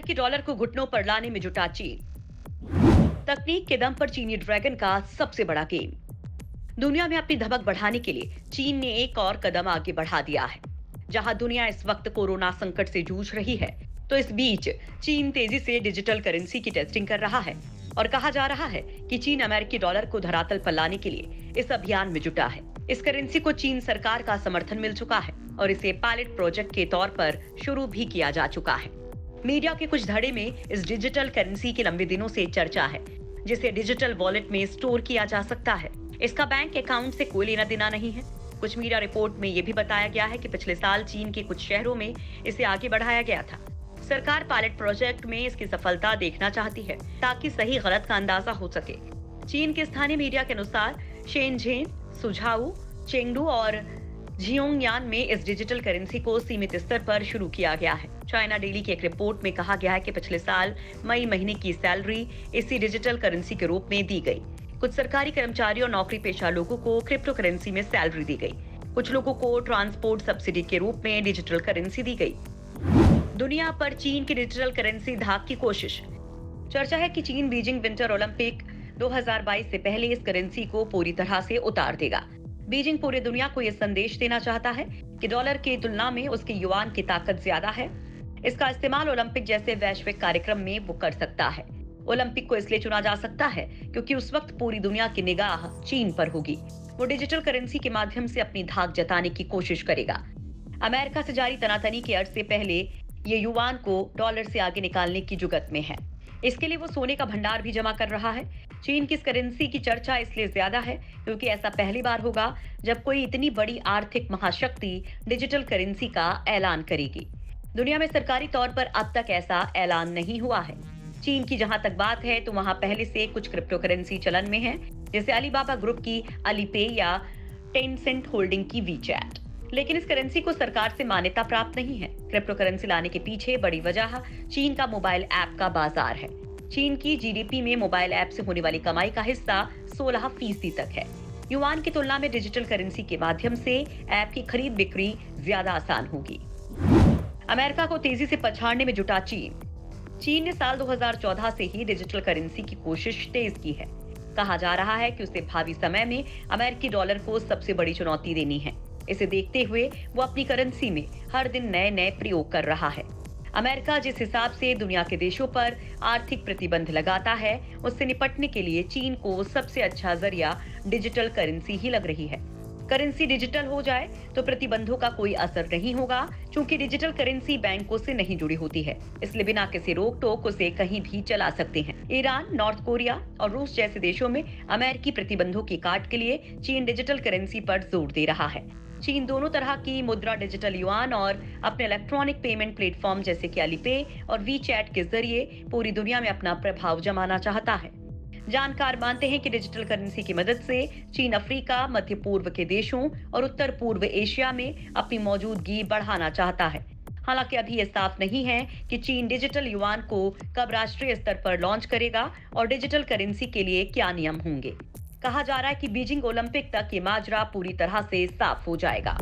अमेरिकी डॉलर को घुटनों पर लाने में जुटा चीन। तकनीक के दम पर चीनी ड्रैगन का सबसे बड़ा गेम। दुनिया में अपनी धमक बढ़ाने के लिए चीन ने एक और कदम आगे बढ़ा दिया है। जहां दुनिया इस वक्त कोरोना संकट से जूझ रही है, तो इस बीच चीन तेजी से डिजिटल करेंसी की टेस्टिंग कर रहा है और कहा जा रहा है कि चीन अमेरिकी डॉलर को धरातल पर लाने के लिए इस अभियान में जुटा है। इस करेंसी को चीन सरकार का समर्थन मिल चुका है और इसे पायलट प्रोजेक्ट के तौर पर शुरू भी किया जा चुका है। मीडिया के कुछ धड़े में इस डिजिटल करेंसी की लंबे दिनों से चर्चा है, जिसे डिजिटल वॉलेट में स्टोर किया जा सकता है। इसका बैंक अकाउंट से कोई लेना देना नहीं है। कुछ मीडिया रिपोर्ट में यह भी बताया गया है कि पिछले साल चीन के कुछ शहरों में इसे आगे बढ़ाया गया था। सरकार पायलट प्रोजेक्ट में इसकी सफलता देखना चाहती है ताकि सही गलत का अंदाजा हो सके। चीन के स्थानीय मीडिया के अनुसार शेनझेन, सुझाऊ, चेंगडू और जियोंगयान में इस डिजिटल करेंसी को सीमित स्तर पर शुरू किया गया है। चाइना डेली की एक रिपोर्ट में कहा गया है कि पिछले साल मई महीने की सैलरी इसी डिजिटल करेंसी के रूप में दी गई। कुछ सरकारी कर्मचारी और नौकरी पेशा लोगों को क्रिप्टो करेंसी में सैलरी दी गई। कुछ लोगों को ट्रांसपोर्ट सब्सिडी के रूप में डिजिटल करेंसी दी गई। दुनिया पर चीन की डिजिटल करेंसी धाक की कोशिश। चर्चा है कि चीन बीजिंग विंटर ओलंपिक 2022 से पहले इस करेंसी को पूरी तरह से उतार देगा। बीजिंग पूरी दुनिया को यह संदेश देना चाहता है कि डॉलर की तुलना में उसके युआन की ताकत ज्यादा है। इसका इस्तेमाल ओलंपिक जैसे वैश्विक कार्यक्रम में वो कर सकता है। ओलंपिक को इसलिए चुना जा सकता है क्योंकि उस वक्त पूरी दुनिया की निगाह चीन पर होगी। वो डिजिटल करेंसी के माध्यम से अपनी धाक जताने की कोशिश करेगा। अमेरिका से जारी तनातनी के अर्ज से पहले ये युआन को डॉलर से आगे निकालने की जुगत में है। इसके लिए वो सोने का भंडार भी जमा कर रहा है। चीन की इस करेंसी की चर्चा इसलिए ज्यादा है क्योंकि ऐसा पहली बार होगा जब कोई इतनी बड़ी आर्थिक महाशक्ति डिजिटल करेंसी का ऐलान करेगी। दुनिया में सरकारी तौर पर अब तक ऐसा ऐलान नहीं हुआ है। चीन की जहां तक बात है तो वहां पहले से कुछ क्रिप्टो करेंसी चलन में है, जैसे अलीबाबा ग्रुप की अलीपे या टेंसेंट होल्डिंग की वीचैट। लेकिन इस करेंसी को सरकार से मान्यता प्राप्त नहीं है। क्रिप्टो करेंसी लाने के पीछे बड़ी वजह चीन का मोबाइल ऐप का बाजार है। चीन की जीडीपी में मोबाइल ऐप से होने वाली कमाई का हिस्सा 16% तक है। युआन की तुलना में डिजिटल करेंसी के माध्यम से ऐप की खरीद बिक्री ज्यादा आसान होगी। अमेरिका को तेजी से पछाड़ने में जुटा चीन। चीन ने साल 2014 से ही डिजिटल करेंसी की कोशिश तेज की है। कहा जा रहा है कि उसे भावी समय में अमेरिकी डॉलर को सबसे बड़ी चुनौती देनी है। इसे देखते हुए वो अपनी करेंसी में हर दिन नए नए प्रयोग कर रहा है। अमेरिका जिस हिसाब से दुनिया के देशों पर आर्थिक प्रतिबंध लगाता है, उससे निपटने के लिए चीन को सबसे अच्छा जरिया डिजिटल करेंसी ही लग रही है। करेंसी डिजिटल हो जाए तो प्रतिबंधों का कोई असर नहीं होगा, क्योंकि डिजिटल करेंसी बैंकों से नहीं जुड़ी होती है। इसलिए बिना किसी रोक टोक उसे कहीं भी चला सकते हैं। ईरान, नॉर्थ कोरिया और रूस जैसे देशों में अमेरिकी प्रतिबंधों की काट के लिए चीन डिजिटल करेंसी पर जोर दे रहा है। चीन दोनों तरह की मुद्रा, डिजिटल युआन और अपने इलेक्ट्रॉनिक पेमेंट प्लेटफॉर्म जैसे कि अलीपे और वीचैट के जरिए पूरी दुनिया में अपना प्रभाव जमाना चाहता है। जानकार मानते हैं कि डिजिटल करेंसी की मदद से चीन अफ्रीका, मध्य पूर्व के देशों और उत्तर पूर्व एशिया में अपनी मौजूदगी बढ़ाना चाहता है। हालांकि अभी ये साफ नहीं है कि चीन डिजिटल युआन को कब राष्ट्रीय स्तर पर लॉन्च करेगा और डिजिटल करेंसी के लिए क्या नियम होंगे। कहा जा रहा है कि बीजिंग ओलंपिक तक ये माजरा पूरी तरह से साफ हो जाएगा।